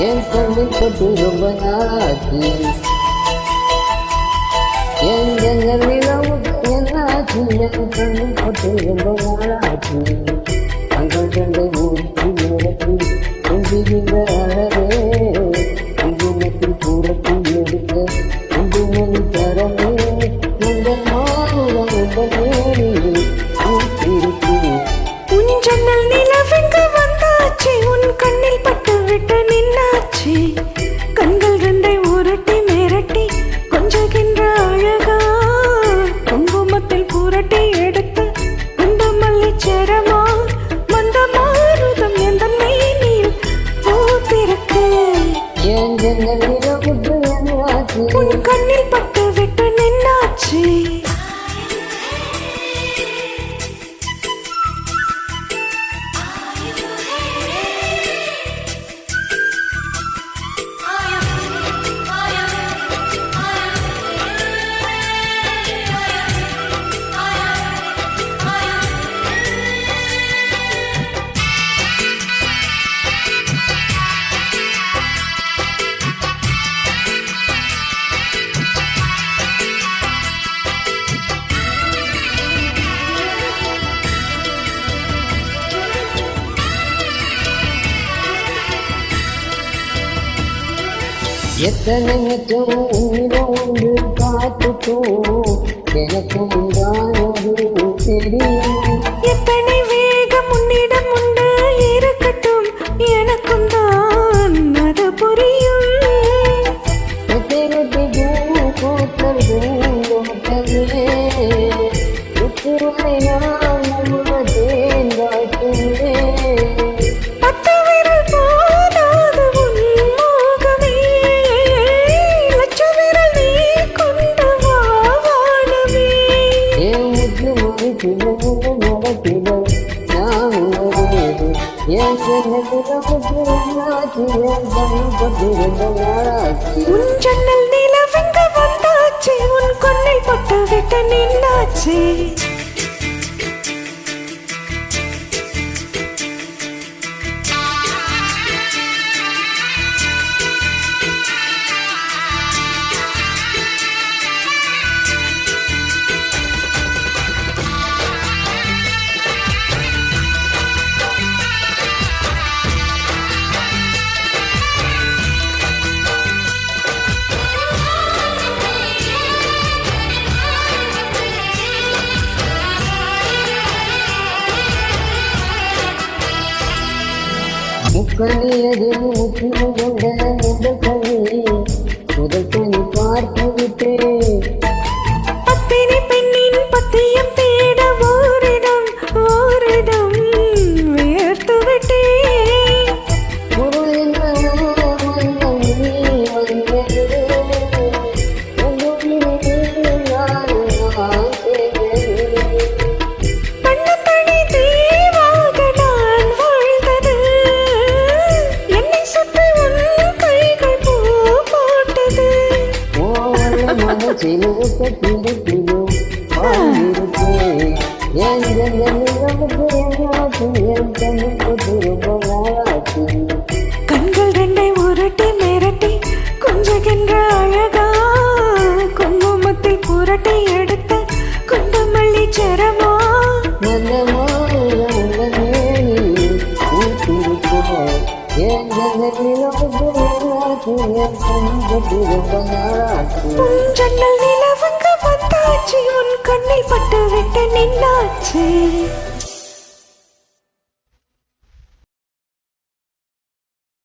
என் கண்ணில் பட்டு ரொம்ப நாளாச்சு என் ஜன்னல் நிலவுக்கு என்னாச்சு என் கண்ணில் பட்டு ரொம்ப நாளாச்சு அங்கள் கண்டை ஊருக்கு நடத்தி கொஞ்சுகின்ற அழகே குங்குமத்தில் கூடத்தி எடுக்க குங்குமணி தரமே உங்கள் மாறுதம் உங்கள் நேரில் ஊற்றிருக்கிறேன். உன் ஜன்னல் நிலவெங்கு வந்தாச்சு உன் கண்ணில் பட்டு விட்டு நின்னாச்சு கண்கள் ரெண்டை உரட்டி மிரட்டி கொஞ்சுகின்ற அழகா குங்குமத்தில் புரட்டி எடுத்து இந்த மல்லிச்சரமா மந்த மாறுதம் எந்த மேனில் பூத்திருக்கு என் ஜன்னல் நிலவுக்கு என்னாச்சு உன் கண்ணில் பட்டு விட்டு நின்னாச்சு. எத்தனை லட்சம் உயிரம் ஒன்று பார்த்துட்டோம் எனக்கும் தான் தெரியும் எத்தனை வேகம் உன்னிடம் உண்டு இருக்கட்டும் எனக்கும் தான் அது புரியும். பத்து விரல் போதாது உன் மோகமே லட்ச விரல் நீ கொண்டு வா வாழவே. உன் ஜன்னல் நிலவெங்கு வந்தாச்சு உன் கண்ணில் பட்டு விட்டு நின்னாச்சு. முக்கணியதில் முற்றிலும் கொண்ட முதல் கனி முதல் கனி பார்த்து விட்டேன். பத்தினி பெண்ணின் பத்தியம் தேட ஓரிடம் ஓரிடம் வேர்த்து விட்டேன். பண்ணத்தடி தீவாக நான் வாழ்ந்தது என்னை சுற்றி உன் கைகள் பூ போட்டது. கண்கள் ரெண்டை உரட்டி மிரட்டி கொஞ்சுகின்ற அழகா குங்குமத்தில் புரட்டி எடுத்த குண்டு மல்லி சரமா உன் ஜன்னல் நிலவெங்கு வந்தாச்சு உன் கண்ணில் பட்டு விட்டு நின்னாச்சு.